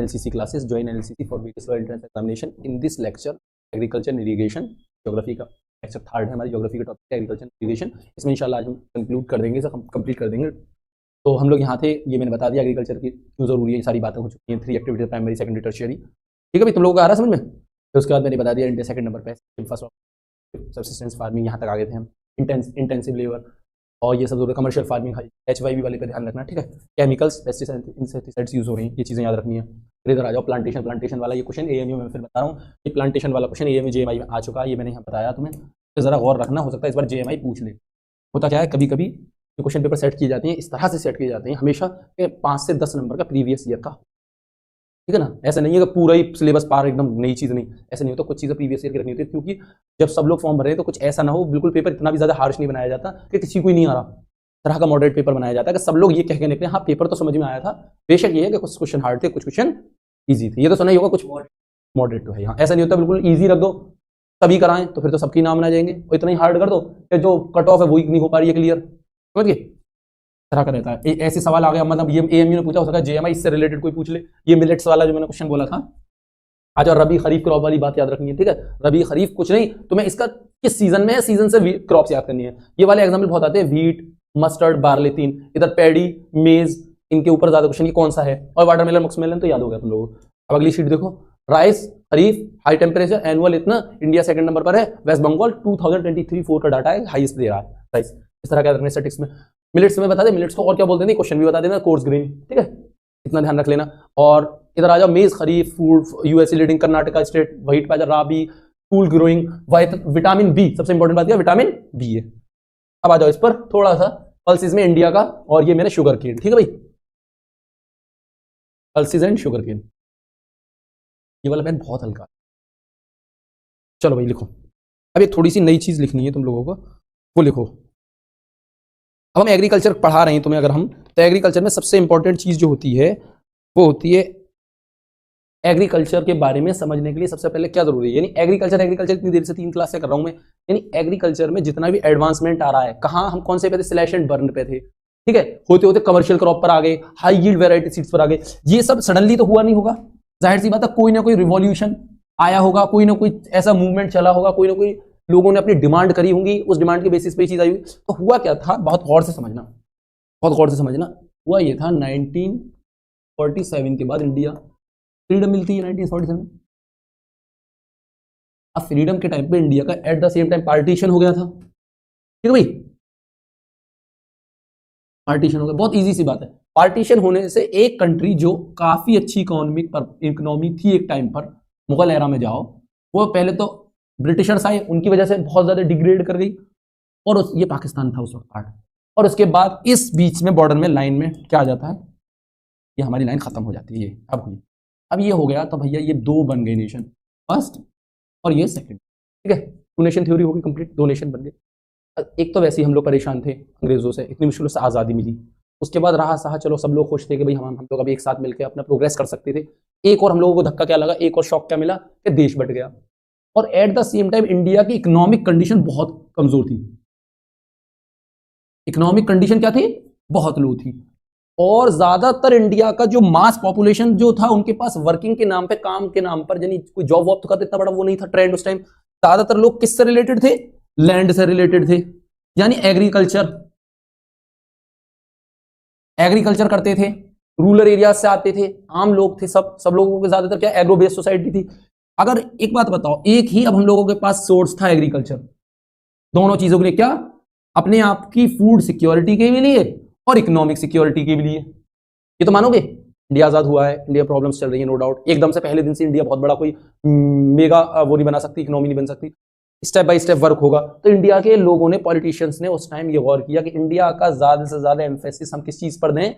NLCC classes, join NLCC for various entrance examination. In this lecture, agriculture and irrigation, geography का lecture third है हमारी, geography का topic है agriculture irrigation. इसमें इंशाल्लाह आज हम कंक्लूड कर देंगे, सब कंप्लीट कर देंगे। तो हम लोग यहाँ थे, ये मैंने बता दिया एग्रीकल्चर की क्यों जरूरी है, ये सारी बातें हो चुकी हैं। 3 एक्टिविटीज, प्राइमरी, सेकेंडरी, टर्शियरी। ठीक है भाई, तुम लोगों को आ रहा है समझ में। तो उसके बाद मैंने बता दिया इंडिया सेकंड नंबर पे, फर्स्ट सब्सिस्टेंस फार्मिंग, यहाँ तक आ गए थे हम। इंटेंसिव लेबर और ये सब जरूर, कमर्शियल फार्मिंग, HYV वाले पे ध्यान रखना। ठीक है, केमिकल्स, पेस्टिसाइड्स, इंसेक्टिसाइड्स यूज हो रही हैं, ये चीज़ें याद रखनी है। फिर इधर आ जाओ, प्लांटेशन वाला ये क्वेश्चन AMU में फिर बता रहा हूँ, ये प्लांटेशन वाला क्वेश्चन AMU JMI में आ चुका है, ये मैंने यहाँ बताया तुम्हें, तो जरा गौर रखना, हो सकता है इस बार JMI पूछ ले। होता क्या है, कभी कभी जो क्वेश्चन पेपर सेट किए जाते हैं इस तरह से सेट किए जाते हैं हमेशा 5 से 10 नंबर का प्रीवियस ईयर का, ठीक है ना। ऐसा नहीं है कि पूरा ही सिलेबस पार एकदम नई चीज़, नहीं ऐसा नहीं होता, कुछ चीज़ें प्रीवियस ईयर की रखनी होती है, क्योंकि जब सब लोग फॉर्म भर रहे हैं तो कुछ ऐसा ना हो, बिल्कुल पेपर इतना भी ज़्यादा हार्श नहीं बनाया जाता कि किसी को ही नहीं आ रहा, तरह का मॉडरेट पेपर बनाया जाता है कि सब लोग ये कह के निकले हाँ पेपर तो समझ में आया था। बेशक ये है कि कुछ क्वेश्चन हार्ड थे, कुछ क्वेश्चन ईजी थे, ये तो सुना ही होगा, कुछ मॉडरेट तो है यहाँ। ऐसा नहीं होता बिल्कुल ईजी रख दो सभी कराएं तो फिर तो सबकी नाम ना जाएंगे, और इतना ही हार्ड कर दो कि जो कट ऑफ है वही नहीं हो पा रही है क्लियर, समझ गए, तरह का रहता है। ऐसे सवाल आ गया, मतलब ये AMU ने पूछा, हो सकता है JMI इससे रिलेटेड कोई पूछ ले। ये मिलेट्स वाला जो मैंने क्वेश्चन बोला था, आज और रबी खरीफ क्रॉप वाली बात याद रखनी है। ठीक है, रबी खरीफ कुछ नहीं, तुम्हें इसका किस सीजन में है, सीजन से क्रॉप्स याद करनी है। ये वाले एग्जाम्पल बहुत आते हैं, व्हीट, मस्टर्ड, बार्ली 3, इधर पैडी, मेज, इनके ऊपर ज्यादा क्वेश्चन, ये कौन सा है, और वाटरमेलन, मक्समेलन तो याद हो गया तुम लोगों को। अब अगली शीट देखो, राइस खरीफ, हाई टेम्परेचर, एनुअल इतना, इंडिया सेकंड नंबर पर है, वेस्ट बंगाल 2023-4 का डाटा है, हाईएस्ट दे रहा है राइस। इस तरह का रखने स्टैटिस्टिक्स में। मिलेट्स में बता दे, मिलेट्स को और क्या बोलते हैं, क्वेश्चन भी बता देना, कोर्स ग्रीन, ठीक है, इतना ध्यान रख लेना। और इधर आ जाओ, maize kharif, food, USA leading, Karnataka state, white पाइजर, rabi, cool growing, vitamin B, सबसे इंपॉर्टेंट बात क्या, विटामिन बी है। अब आ जाओ इस पर थोड़ा सा, पल्सिस में इंडिया का, और ये मेरे शुगर केन, ठीक है भाई, पल्सिस एंड शुगर केन, ये वाला पेन बहुत हल्का। चलो भाई लिखो, अब एक थोड़ी सी नई चीज लिखनी है तुम लोगों को, वो लिखो। अब हम एग्रीकल्चर पढ़ा रहे हैं तुम्हें, अगर हम, तो एग्रीकल्चर में सबसे इंपॉर्टेंट चीज जो होती है वो होती है, एग्रीकल्चर के बारे में समझने के लिए सबसे पहले क्या जरूरी है, यानी एग्रीकल्चर इतनी देर से 3 क्लास से कर रहा हूं मैं, यानी एग्रीकल्चर में जितना भी एडवांसमेंट आ रहा है, कहाँ हम कौन से पे थे, स्लैश एंड बर्न पे थे, ठीक है, होते होते कमर्शियल क्रॉप पर आ गए, हाई यील्ड वेराइटी सीड्स पर आ गए। ये सब सडनली तो हुआ नहीं होगा, जाहिर सी बात है, कोई ना कोई रिवॉल्यूशन आया होगा, कोई ना कोई ऐसा मूवमेंट चला होगा, कोई ना कोई लोगों ने अपनी डिमांड करी होंगी, उस डिमांड के बेसिस पे चीज आई हुई। तो हुआ क्या था, बहुत गौर से समझना, बहुत गौर से समझना। हुआ ये था 1947 के बाद इंडिया फ्रीडम मिलती है 1947। अब फ्रीडम के टाइम पे इंडिया का at the same time partition हो गया था, ठीक है भाई, पार्टीशन हो गया, बहुत इजी सी बात है। पार्टीशन होने से एक कंट्री जो काफी अच्छी इकोनॉमी थी एक टाइम पर, मुगल एरा में जाओ, वो पहले तो ब्रिटिशर्स आए, उनकी वजह से बहुत ज्यादा डिग्रेड कर गई, और ये पाकिस्तान था उस वक्त पार्ट। और उसके बाद इस बीच में बॉर्डर में लाइन में क्या आ जाता है, ये हमारी लाइन खत्म हो जाती है, ये अब हुई, अब ये हो गया, तो भैया ये 2 बन गए नेशन, फर्स्ट और ये सेकंड, ठीक है, 2 नेशन थ्योरी होगी कंप्लीट, 2 नेशन बन गए। एक तो वैसे ही हम लोग परेशान थे अंग्रेजों से, इतनी मुश्किलों से आज़ादी मिली, उसके बाद रहा सहा, चलो सब लोग खुश थे कि भाई हम लोग अभी एक साथ मिलकर अपना प्रोग्रेस कर सकते थे। एक और हम लोगों को धक्का क्या लगा, एक और शॉक क्या मिला कि देश बट गया, और at the same time India की इकोनॉमिक कंडीशन बहुत कमजोर थी, इकोनॉमिक कंडीशन क्या थी, बहुत लो थी, और ज्यादातर इंडिया का जो मास पॉपुलेशन जो था, उनके पास वर्किंग के नाम पे, काम के नाम पर, यानी कोई जॉब वॉब तो का इतना बड़ा वो नहीं था ट्रेंड उस टाइम। ज्यादातर लोग किससे रिलेटेड थे, लैंड से रिलेटेड थे, यानी एग्रीकल्चर करते थे, रूरल एरिया से आते थे, आम लोग थे, सब लोगों के ज्यादातर क्या एग्रो बेस्ड सोसाइटी थी। अगर एक बात बताओ, एक ही अब हम लोगों के पास सोर्स था एग्रीकल्चर, दोनों चीजों के लिए, क्या, अपने आप की फूड सिक्योरिटी के भी लिए और इकोनॉमिक सिक्योरिटी के भी लिए। ये तो मानोगे, इंडिया आजाद हुआ है, इंडिया प्रॉब्लम्स चल रही है, नो डाउट, एकदम से पहले दिन से इंडिया बहुत बड़ा कोई मेगा वो नहीं बना सकती, इकोनॉमी नहीं बन सकती, स्टेप बाय स्टेप वर्क होगा। तो इंडिया के लोगों ने, पॉलिटिशियंस ने उस टाइम ये गौर किया कि इंडिया का ज्यादा से ज्यादा एम्फेसिस हम किस चीज पर दें,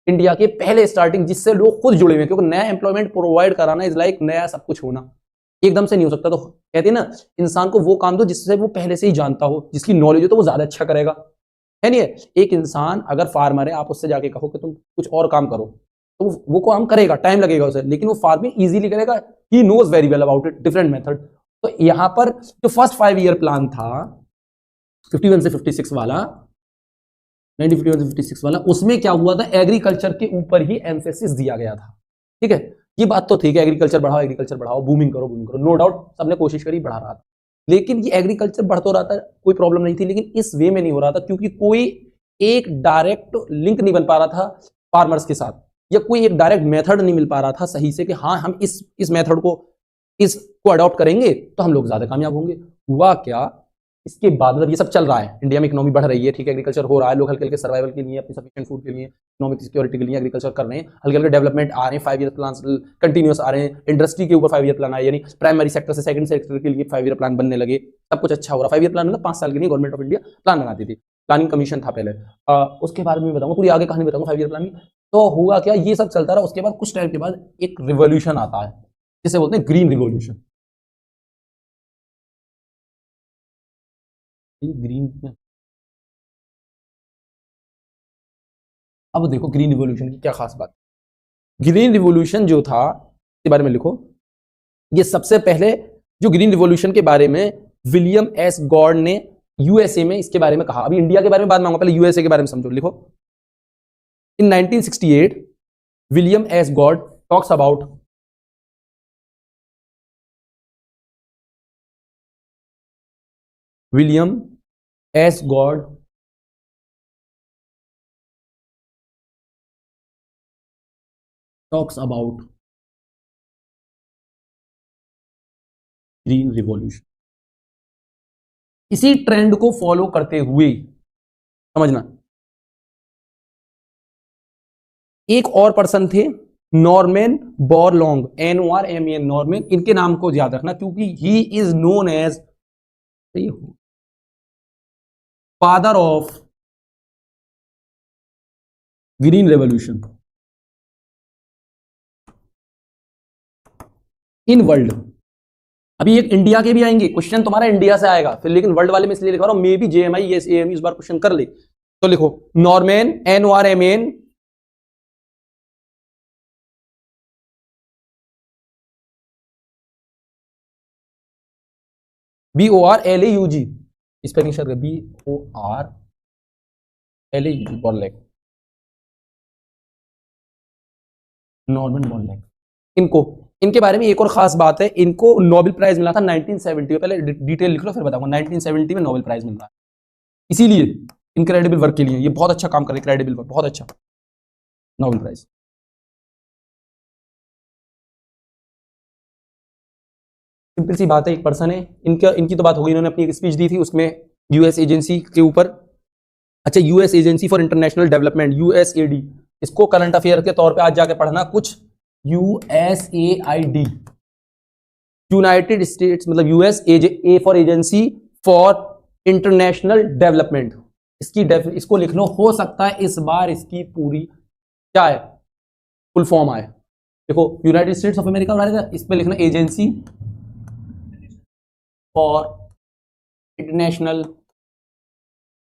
इंडिया के पहले स्टार्टिंग, जिससे लोग खुद जुड़े हुए, क्योंकि नया एम्प्लॉयमेंट प्रोवाइड कराना इज लाइक नया सब कुछ होना, एकदम से नहीं हो सकता। तो कहते हैं ना, इंसान को वो काम दो जिससे वो पहले से ही जानता हो, जिसकी नॉलेज हो, तो वो ज्यादा अच्छा करेगा, है नहीं है। एक इंसान अगर फार्मर है, आप उससे जाके कहो कि तुम कुछ और काम करो, तो वो काम करेगा, टाइम लगेगा उसे, लेकिन वो फार्मिंग इजीली करेगा, he knows very well about it, different method. तो यहाँ पर जो फर्स्ट 5 ईयर प्लान था 51 से 56 वाला, 1951 से 56 वाला, उसमें क्या हुआ था, एग्रीकल्चर के ऊपर ही एम्फेसिस दिया गया था, ठीक है। ये बात तो ठीक है, एग्रीकल्चर बढ़ाओ, बूमिंग करो, नो डाउट सबने कोशिश करी, बढ़ा रहा था, लेकिन ये एग्रीकल्चर बढ़ तो रहा था, कोई प्रॉब्लम नहीं थी, लेकिन इस वे में नहीं हो रहा था क्योंकि कोई एक डायरेक्ट लिंक नहीं बन पा रहा था फार्मर्स के साथ, या कोई एक डायरेक्ट मेथड नहीं मिल पा रहा था सही से कि हाँ हम इस मेथड को इसको अडॉप्ट करेंगे तो हम लोग ज्यादा कामयाब होंगे। हुआ क्या, इसके बाद मतलब ये सब चल रहा है, इंडिया में इकोनॉमी बढ़ रही है, ठीक है, एग्रीकल्चर हो रहा है, लोग हल्के हल्के सर्वाइवल के लिए, अपनी सफिशिएंट फूड के लिए, इकोनॉमिक सिक्योरिटी के लिए एग्रीकल्चर कर रहे हैं, हल्के हल्के डेवलपमेंट आ रहे हैं, 5 ईयर प्लान कंटिन्यूस आ रहे हैं, इंडस्ट्री के ऊपर 5 ईयर प्लान आए, यानी प्राइमरी सेक्टर से सेकंड सेक्टर के लिए 5 ईयर प्लान बनने लगे, सब कुछ अच्छा हो रहा है। 5 ईयर प्लान मतलब 5 साल के लिए गवर्नमेंट ऑफ इंडिया प्लान बनाती थी, प्लानिंग कमीशन था पहले, उसके बारे में बताऊंगा, पूरी आगे कहानी बताऊंगा 5 ईयर प्लान की। तो हुआ क्या, ये सब चलता रहा, उसके बाद कुछ टाइम के बाद एक रिवोल्यूशन आता है जिसे बोलते हैं ग्रीन रिवोल्यूशन। ग्रीन में अब देखो ग्रीन रिवोल्यूशन की क्या खास बात, ग्रीन रिवोल्यूशन जो था इसके बारे में लिखो, ये सबसे पहले जो ग्रीन रिवोल्यूशन के बारे में विलियम एस गॉर्ड ने यूएसए में इसके बारे में कहा, अभी इंडिया के बारे में बात मांगूंगा, पहले यूएसए के बारे में समझो, लिखो in 1968 William S Gaud talks about William S Gaud talks about green revolution. इसी ट्रेंड को फॉलो करते हुए समझना, एक और पर्सन थे नॉर्मन बोरलॉन्ग, NORMAN, नॉर्मन, इनके नाम को याद रखना क्योंकि he is known as father of green revolution in world. अभी एक इंडिया के भी आएंगे क्वेश्चन, तुम्हारा इंडिया से आएगा फिर, लेकिन वर्ल्ड वाले में इसलिए लिखा रहा हूं, may be JMI yes AMU इस बार क्वेश्चन कर ले, तो लिखो Norman NORMAN BORLAUG, spelling share कर, BORLAUG, बॉर्लैग, नॉर्मन बॉर्लैग। इनके बारे में एक और खास बात है, इनको नोबेल प्राइज मिला था 1970 में, पहले डिटेल लिख लो फिर बताऊंगा, 1970 में नोबेल प्राइज मिल रहा है, इसीलिए इनक्रेडिबल वर्क के लिए, ये बहुत अच्छा काम कर रहे हैं, क्रेडिबल वर्क, बहुत अच्छा नोबेल प्राइज। सिंपल सी बात है, एक पर्सन है, इनकी तो बात होगी, इन्होंने अपनी एक स्पीच दी थी उसमें यूएस एजेंसी के ऊपर, अच्छा US agency for international development USAID, इसको करंट अफेयर के तौर पे आज जाके पढ़ना कुछ, USAID, यूनाइटेड स्टेट्स मतलब US A for agency for international development, इसको लिख लो, हो सकता है इस बार इसकी पूरी क्या है फुल फॉर्म आए, देखो यूनाइटेड स्टेट्स ऑफ अमेरिका, इस पे लिखना एजेंसी फॉर इंटरनेशनल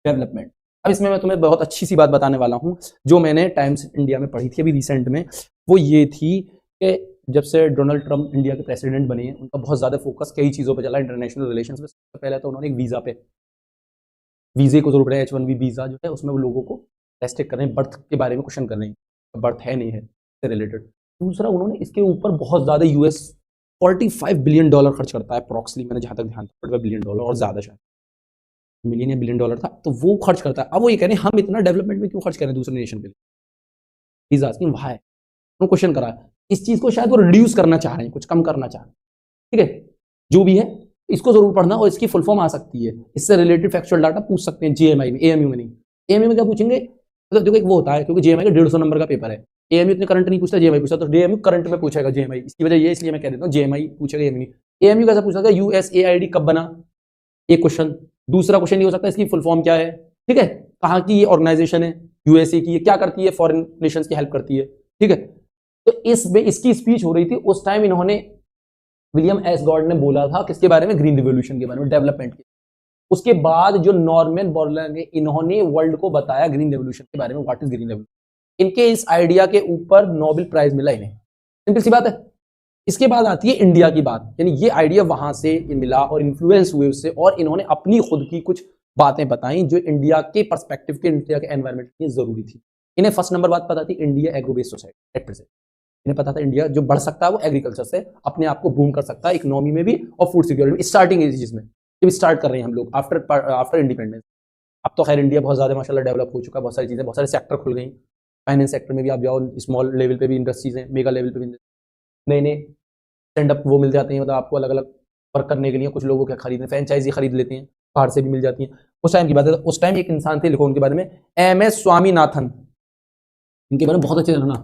डेवलपमेंट। अब इसमें मैं तुम्हें बहुत अच्छी सी बात बताने वाला हूं जो मैंने टाइम्स इंडिया में पढ़ी थी अभी रिसेंट में, वो ये थी कि जब से डोनाल्ड ट्रंप इंडिया के प्रेसिडेंट बने हैं, उनका बहुत ज्यादा फोकस कई चीजों पर चला, इंटरनेशनल रिलेशंस में। सबसे पहले तो उन्होंने एक वीजे को जरूर पड़ा, H1B वीजा जो है उसमें वो लोगों को रेस्ट्रिक्ट कर रहे हैं, बर्थ के बारे में क्वेश्चन कर रहे हैं, बर्थ है नहीं है से रिलेटेड। दूसरा उन्होंने इसके ऊपर बहुत ज्यादा US $45 बिलियन खर्च करता है अप्रॉक्सली, मैंने जहां तक ध्यान, $45 बिलियन और ज्यादा, शायद मिलियन या बिलियन डॉलर था, तो वो खर्च करता है। अब वो ये कह रहे हैं हम इतना डेवलपमेंट में क्यों खर्च करें दूसरे नेशन के लिए, वीजा की वाई, उन्होंने क्वेश्चन करा, इस चीज को शायद वो रिड्यूस करना चाह रहे हैं, कुछ कम करना चाह रहे हैं, ठीक है, जो भी है इसको जरूर पढ़ना, और इसकी फुल फॉर्म आ सकती है, इससे रिलेटेड फैक्चुअल डाटा पूछ सकते हैं JMI में, AMU में नहीं। AMU में क्या पूछेंगे, मतलब देखो एक वो होता है, क्योंकि JMI का 150 नंबर का पेपर है, AMU इतने करंट नहीं पूछता, JMI पूछता, तो DMU करंट में पूछेगा JMI, इसकी वजह ये, इसलिए मैं कह देता हूँ JMI पूछेगा, AMU कैसा पूछा था, USAID कब बना, एक क्वेश्चन। दूसरा क्वेश्चन ये हो सकता है इसकी फुल फॉर्म क्या है, ठीक है, कहाँ की ये ऑर्गेनाइजेशन है, USA की, ये क्या करती है, फॉरेन नेशंस की हेल्प करती है, ठीक है। तो इसकी स्पीच हो रही थी उस टाइम, इन्होंने विलियम एस गॉर्ड ने बोला था किसके बारे में, ग्रीन रिवोल्यूशन के बारे में, डेवलपमेंट के। उसके बाद जो नॉर्मन बोरलैंग है, इन्होंने वर्ल्ड को बताया ग्रीन रेवोल्यूशन के बारे में, व्हाट इज ग्रीन रेवोल्यूशन। इनके इस आइडिया के ऊपर नोबेल प्राइज मिला इन्हें, सिंपल सी बात है। इसके बाद आती है इंडिया की बात, यानी ये आइडिया वहां से मिला और इन्फ्लुएंस हुए उससे, और इन्होंने अपनी खुद की कुछ बातें बताई जो इंडिया के पर्सपेक्टिव के, इंडिया के एनवायरमेंट के लिए जरूरी थी। इन्हें फर्स्ट नंबर बात पता थी, India agro based society at present, इन्हें पता था इंडिया जो बढ़ सकता है वो एग्रीकल्चर से, अपने आप को बूम कर सकता है इकोनॉमी में भी और फूड सिक्योरिटी में, स्टार्टिंग एजेस में जब स्टार्ट कर रहे हैं हम लोग आफ्टर इंडिपेंडेंस। अब तो खैर इंडिया बहुत ज़्यादा माशाल्लाह डेवलप हो चुका है, बहुत सारी चीज़ें, बहुत सारे सेक्टर खुल गई। फाइनेंस सेक्टर में भी आप जाओ, स्मॉल लेवल पे भी इंडस्ट्रीज हैं, मेगा लेवल पे भी नए नए स्टैंड अप वो मिल जाते हैं, मतलब आपको अलग अलग वर्क करने के लिए। कुछ लोगों के खरीदने, फ्रेंचाइजी खरीद लेते हैं, बाहर से भी मिल जाती हैं। उस टाइम की बात है, उस टाइम एक इंसान थे, लिखो उनके बारे में, MS स्वामीनाथन, इनके बारे में बहुत अच्छे जानना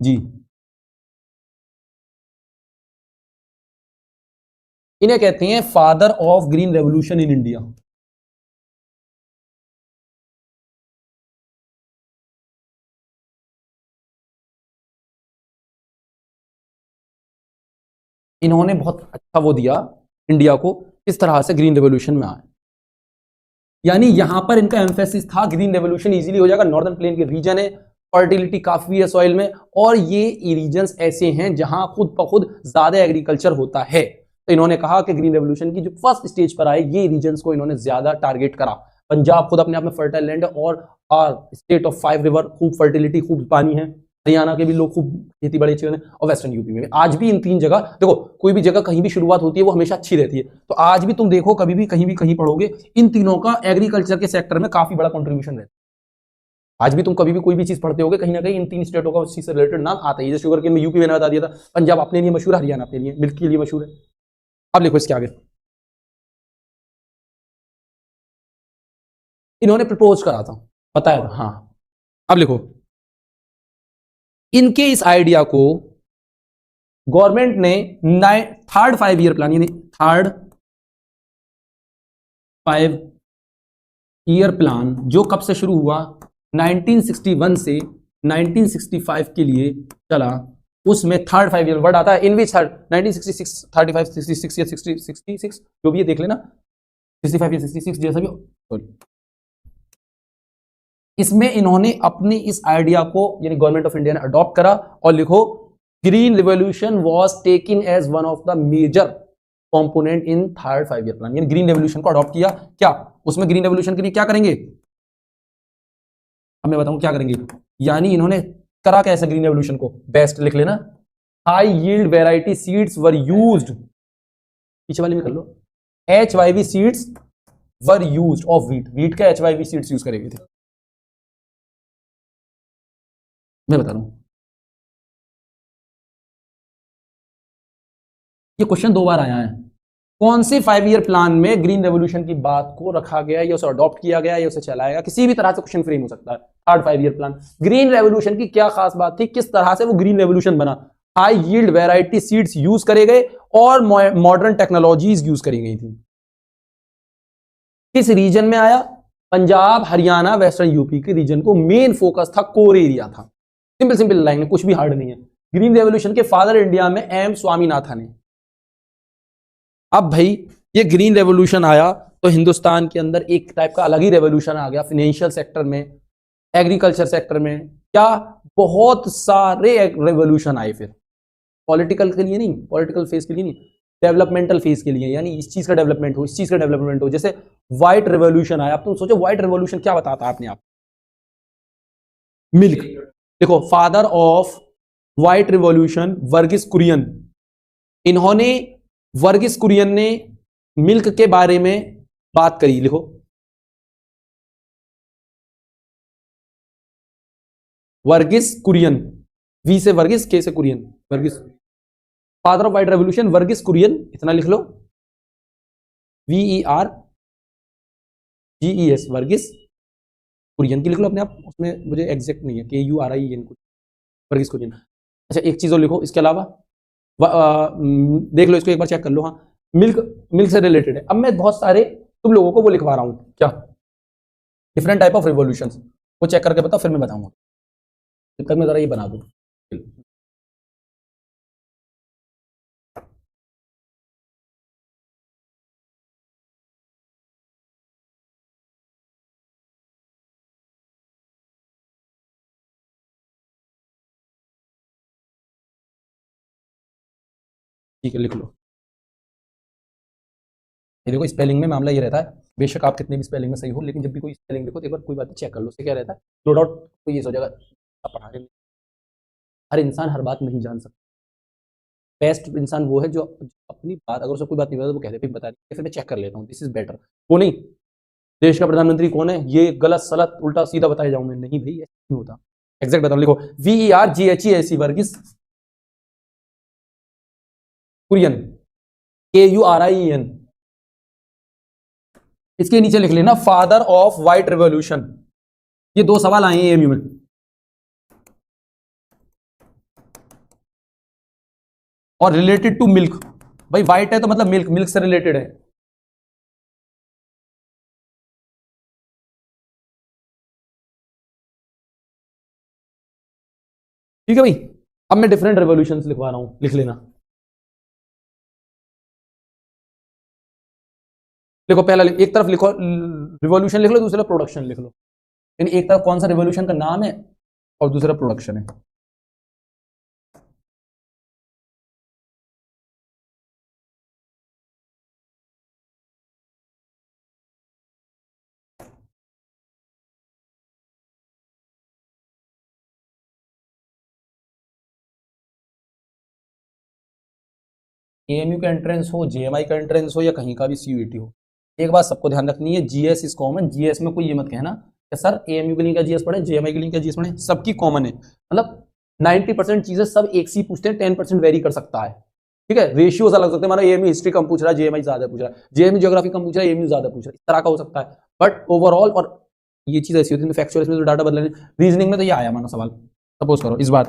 जी। इन्हें कहते हैं father of green revolution in India. इन्होंने बहुत अच्छा वो दिया इंडिया को, किस तरह से ग्रीन रेवोल्यूशन में आए। यानी यहां पर इनका एम्फेसिस था ग्रीन रेवोल्यूशन इजीली हो जाएगा, नॉर्दर्न प्लेन के रीजन है, फर्टिलिटी काफी है सॉइल में, और ये रीजन्स ऐसे हैं जहां खुद ब खुद ज्यादा एग्रीकल्चर होता है। तो इन्होंने कहा कि ग्रीन रेवोल्यूशन की जो फर्स्ट स्टेज पर आए ये रीजन्स को इन्होंने ज्यादा टारगेट करा। पंजाब खुद अपने आप में फर्टाइल लैंड है और स्टेट ऑफ 5 रिवर, खूब फर्टिलिटी, खूब पानी है। हरियाणा के भी लोग खूब खेती बड़ी अच्छी होने, और वेस्टर्न यूपी में भी आज भी इन 3 जगह देखो, कोई भी जगह कहीं भी शुरुआत होती है वो हमेशा अच्छी रहती है। तो आज भी तुम देखो, कभी भी कहीं पढ़ोगे, इन तीनों का एग्रीकल्चर के सेक्टर में काफी बड़ा कंट्रीब्यूशन रहता है। आज भी तुम कभी भी कोई भी चीज पढ़ते होगे, कहीं ना कहीं इन 3 स्टेटों का उस चीज से रिलेटेड नाम आता है। जैसे शुगर केन में यूपी मैंने बता दिया था, पंजाब अपने लिए मशहूर है, हरियाणा अपने लिए मिल्क के लिए मशहूर है। अब लिखो इसके आगे, इन्होंने प्रपोज करा था, बताया था, हाँ। अब लिखो, इनके इस आइडिया को गवर्नमेंट ने थर्ड 5 ईयर प्लान, यानी थर्ड 5 ईयर प्लान जो कब से शुरू हुआ, 1961 से 1965 के लिए चला, उसमें थर्ड 5 ईयर वर्ड आता है इन विच 1966, 35, 66 या 60, 66 जो भी है देख लेना, 65 या 66 जैसा भी, सॉरी। इसमें इन्होंने अपनी इस आइडिया को, यानी गवर्नमेंट ऑफ इंडिया ने अडॉप्ट करा, और लिखो green revolution was taken as one of the major component in third 5 year plan. यानी ग्रीन रेवोल्यूशन को अडॉप्ट किया। क्या उसमें ग्रीन रेवोल्यूशन के लिए क्या करेंगे, अब मैं बताऊं क्या करेंगे। यानी इन्होंने करा कैसे ग्रीन रेवोल्यूशन को, बेस्ट लिख लेना, high yield variety seeds were used, पीछे वाले में कर लो, HYV seeds were used of wheat, wheat का HYV सीड्स यूज करेंगे थे। मैं बता रहा हूं, ये क्वेश्चन 2 बार आया है। कौन से 5 ईयर प्लान में ग्रीन रेवोल्यूशन की बात को रखा गया, या उसे अडॉप्ट किया गया, या उसे चलाया, किसी भी तरह से क्वेश्चन फ्रेम हो सकता है। Third 5 year plan, green revolution की क्या खास बात थी, किस तरह से वो ग्रीन रेवोल्यूशन बना। High yield variety seeds use करे गए और मॉडर्न टेक्नोलॉजीज यूज करी गई थी। किस रीजन में आया, पंजाब, हरियाणा, वेस्टर्न यूपी के रीजन को मेन फोकस था, कोर एरिया था। सिंपल सिंपल लाइन है, कुछ भी हार्ड नहीं है। ग्रीन रेवोल्यूशन के फादर इंडिया में M स्वामीनाथन है। अब भाई ये ग्रीन रेवोल्यूशन आया तो हिंदुस्तान के अंदर एक टाइप का अलग ही रेवोल्यूशन आ गया, फाइनेंशियल सेक्टर में, एग्रीकल्चर सेक्टर में, क्या बहुत सारे रेवोल्यूशन आए। फिर पॉलिटिकल के लिए नहीं, पॉलिटिकल फेज के लिए नहीं, डेवलपमेंटल फेज के लिए, यानी इस चीज का डेवलपमेंट हो, इस चीज का डेवलपमेंट हो। जैसे व्हाइट रेवोल्यूशन आया, अब तुम सोचो व्हाइट रेवोल्यूशन क्या बताता है अपने आप, मिल्क। देखो father of white revolution Verghese Kurien, इन्होंने, वर्गीस कुरियन ने मिल्क के बारे में बात करी। लिखो वर्गीस कुरियन, वी से वर्गीस, के से Kurien, Verghese. Father of white revolution Verghese Kurien, इतना लिख लो, VERGES, वर्गीस कुरियन की लिख लो अपने आप, उसमें मुझे एग्जैक्ट नहीं है, KURIEN, वर्गीस कुरियन। अच्छा एक चीज और लिखो इसके अलावा, देख लो इसको एक बार चेक कर लो। हाँ, मिल्क से रिलेटेड है। अब मैं बहुत सारे तुम लोगों को वो लिखवा रहा हूं, क्या डिफरेंट टाइप ऑफ रिवॉल्यूशंस, वो चेक करके बताओ, फिर मैं बताऊंगा। तब तक मैं जरा ये बना दूं। ठीक है लिख लो। ये देखो स्पेलिंग में मामला ये रहता है, बेशक आप कितने भी स्पेलिंग में सही हो, लेकिन जब भी कोई स्पेलिंग लिखो तो एक बार कोई बात चेक कर लो, उससे क्या रहता है, नो डाउट कोई ये सोचेगा आप पढ़ा रहे हर इंसान हर बात नहीं जान सकता। बेस्ट इंसान वो है जो अपनी बात, अगर उसको कोई बात नहीं पता तो वो कहते भाई बता नहीं, फिर मैं चेक कर लेता हूँ, दिस इज बेटर। वो नहीं, देश का प्रधानमंत्री कौन है, ये गलत सलत उल्टा सीधा बताया जाऊं मैं, नहीं भाई ऐसा नहीं होता। एग्जैक्ट बताओ, लिखो VERGHESE वर्गीस कुरियन, KURIEN। इसके नीचे लिख लेना फादर ऑफ व्हाइट रिवॉल्यूशन। ये 2 सवाल आए हैं AMU में। और रिलेटेड टू मिल्क, भाई व्हाइट है तो मतलब मिल्क, मिल्क से रिलेटेड है। ठीक है भाई, अब मैं डिफरेंट रेवोल्यूशंस लिखवा रहा हूं, लिख लेना। देखो पहला एक तरफ लिखो रिवॉल्यूशन लिख लो, दूसरा प्रोडक्शन लिख लो। यानी एक तरफ कौन सा रिवॉल्यूशन का नाम है और दूसरा प्रोडक्शन है। AMU का एंट्रेंस हो, JMI का एंट्रेंस हो, या कहीं का भी CUET हो, एक बात सबको ध्यान रखनी है, GS इज कॉमन। GS में कोई ये मत कहना कि सर AMU के लिए क्या GS पढ़े, JMI के लिए क्या GS पढ़े, सबकी कॉमन है। मतलब 90% चीजें सब एक सी पूछते हैं, 10% वेरी कर सकता है। ठीक है, रेशियोज अलग सकते हैं, माना AMU हिस्ट्री कम पूछ रहा है, JMI ज्यादा पूछ रहा है, JMU ज्योग्राफी कम पूछ रहा है, AMU ज्यादा पूछ रहा है, इस तरह का हो सकता है। बट ओवरऑल, और ये चीज ऐसी होती है फैक्चुअल, इसमें तो डाटा बदलने, रीजनिंग में तो ये आया मानो सवाल, सपोज करो इस बार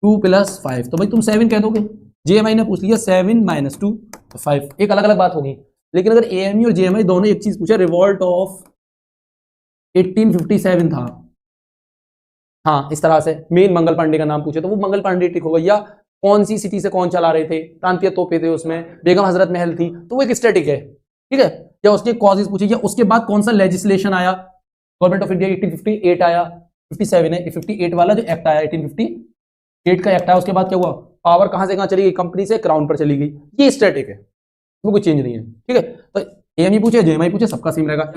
2 + 5, तो भाई तुम 7 कह दोगे, JMI ने पूछ लिया 7 - 2 तो 5, एक अलग अलग बात होगी। लेकिन अगर AMU और JMI दोनों एक चीज पूछा, रिवॉल्ट ऑफ 1857 था, हाँ इस तरह से मेन मंगल पांडे का नाम पूछे तो वो मंगल पांडे टिक होगा, या कौन सी सिटी से कौन चला रहे थे, तांतिया तोपे थे उसमें, बेगम हजरत महल थी, तो वो एक स्टैटिक है। ठीक है, या उसके कॉजेज पूछे, या उसके बाद कौन सा लेजिस्लेशन आया, गवर्नमेंट ऑफ इंडिया 1858 आया, 57 है 58 वाला जो एक्ट आया, 1858 का एक्ट आया, उसके बाद क्या हुआ, पावर कहां से कहां चली गई, कंपनी से क्राउन पर चली गई, ये स्टैटिक है, वो कोई चेंज नहीं है। ठीक है, तो AMU पूछे, JMI पूछे, सबका सेम रहेगा।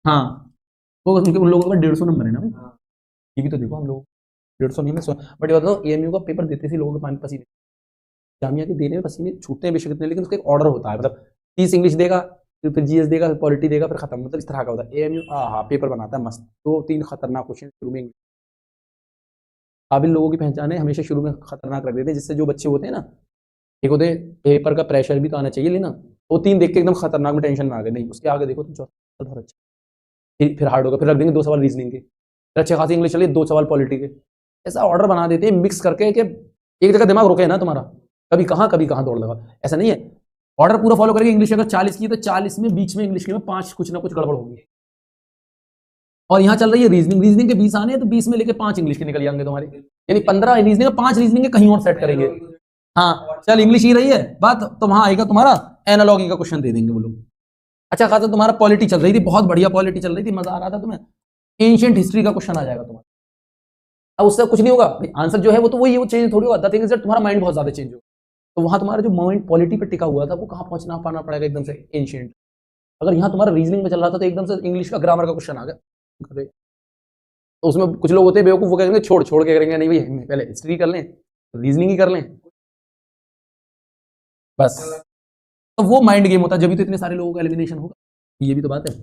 हाँ, तो उनके उन लोगों का 150 नंबर है ना भाई, ये भी तो देखो हम लोग 150 नहीं में 100। बट ये बताओ AMU का पेपर देते थे लोगों के पानी पसीने, जामिया के देने में पसीने छूटते हैं बेशक इतने, लेकिन उसका एक ऑर्डर होता है, मतलब 30 इंग्लिश देगा, फिर GS देगा, फिर पॉलिटी देगा, फिर खत्म, मतलब इस तरह का होता है। AMU हाँ पेपर बनाता है मस्त, 2-3 खतरनाक क्वेश्चन शुरू में, काबिल लोगों की पहचान है, हमेशा शुरू में खतरनाक रख देते हैं, जिससे जो बच्चे होते हैं ना, एक होते पेपर का प्रेशर भी तो आना चाहिए लेना, वो 3 देख के एकदम खतरनाक में टेंशन में आ गए, नहीं उसके आगे देखो तुम चौथा बहुत अच्छा, फिर हार्ड होगा, फिर रख देंगे 2 सवाल रीजनिंग के, फिर अच्छे खासी इंग्लिश चलिए 2 सवाल पॉलिटी के, ऐसा ऑर्डर बना देते हैं मिक्स करके कि एक जगह दिमाग रुके ना तुम्हारा, कभी कहाँ दौड़ लगा, ऐसा नहीं है। ऑर्डर पूरा फॉलो करेंगे, इंग्लिश अगर 40 की तो 40 में बीच में इंग्लिश के में 5 कुछ ना कुछ गड़बड़ होगी, और यहाँ चल रही है रीजनिंग, रीजनिंग के 20 आने हैं तो 20 में लेके 5 इंग्लिश के निकल जाएंगे तुम्हारे, यानी 15 रीजनिंग, 5 रीजनिंग के कहीं और सेट करेंगे। हाँ चल इंग्लिश ही रही है बात, तो वहां आएगा तुम्हारा एनालॉगी का क्वेश्चन दे देंगे वो लोग। अच्छा खासा तुम्हारा पॉलिटी चल रही थी, बहुत बढ़िया पॉलिटी चल रही थी, मजा आ रहा था तुम्हें, एंशिएंट हिस्ट्री का क्वेश्चन आ जाएगा तुम्हारा, अब उससे कुछ नहीं होगा आंसर जो है वो तो वही है, वो चेंज थोड़ी होगा, थिंग इज दैट तुम्हारा माइंड बहुत ज्यादा चेंज होगा, तो वहां तुम्हारा जो माइंड पॉलिटी पे टिका हुआ था वो कहाँ पहुंचना पाना पड़ेगा एकदम से एंशिएंट। अगर यहाँ तुम्हारा रीजनिंग में चल रहा था तो एकदम से इंग्लिश का ग्रामर का क्वेश्चन आ गया, तो उसमें कुछ लोग होते हैं बेवकूफ, वो कहेंगे छोड़ छोड़ के करेंगे, नहीं भाई पहले हिस्ट्री कर लें, रीजनिंग ही कर लें बस, तो वो माइंड गेम होता है, जब भी तो इतने सारे लोगों का एलिमिनेशन होगा, ये भी तो बात है।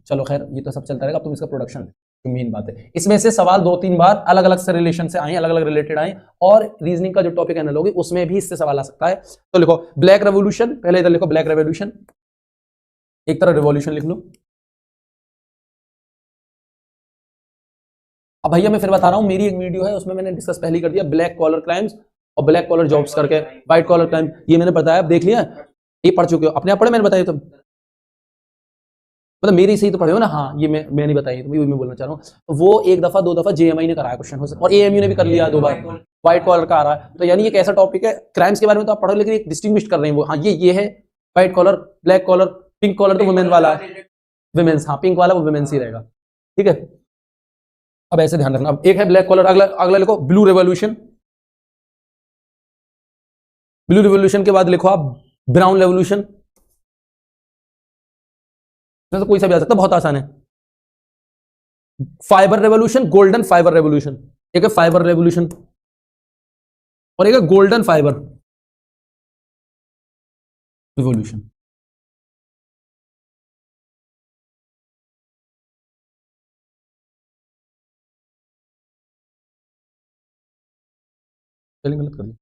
चलो खैर ये तो सब चलता रहेगा, अब तुम इसका प्रोडक्शन जो मेन बात है, इसमें से सवाल 2-3 बार अलग अलग से रिलेशन से आए, अलग अलग रिलेटेड आए, और रीजनिंग का जो टॉपिक है एनालॉजी उसमें भी इससे सवाल आ सकता है। तो लिखो ब्लैक रेवोल्यूशन, पहले इधर लिखो ब्लैक रेवोल्यूशन, एक तरह रिवॉल्यूशन लिख लो। अब भैया मैं फिर बता रहा हूं, मेरी एक वीडियो है उसमें मैंने डिस्कस पहले कर दिया ब्लैक कॉलर क्राइम्स और ब्लैक कॉलर जॉब्स करके, व्हाइट कॉलर क्राइम ये मैंने बताया, देख लिया, ये पढ़ चुके हो, अपने आप पढ़े मैंने बताया, तो मतलब मेरी सही तो पढ़े हो ना, हाँ ये मैं नहीं बताई, तो मैं बोलना चाह रहा हूँ, तो वो 1 दफा 2 दफा JMI ने कराया क्वेश्चन हो सकता, और AMU ने भी कर लिया 2 बार, व्हाइट कॉलर का आ रहा है, तो यानी ये कैसा टॉपिक है, क्राइम्स के बारे में तो आप पढ़ो, लेकिन एक डिस्टिंग्विश कर रहे हैं वो, हाँ ये है white collar, black collar, pink collar तो वुमेन वाला है, वुमेन्स, हाँ पिंक वाला वो वुमेन्स ही रहेगा। ठीक है, अब ऐसे ध्यान रखना, अब एक है ब्लैक कॉलर, अगला अगला लिखो ब्लू रेवोल्यूशन, ब्लू रेवोल्यूशन के बाद लिखो आप ब्राउन रेवोल्यूशन, तो कोई सा भी आ सकता है, बहुत आसान है, fibre revolution, golden fibre revolution. एक है फाइबर रेवोल्यूशन और एक है गोल्डन फाइबर रिवॉल्यूशन। चलिए गलत कर दिया।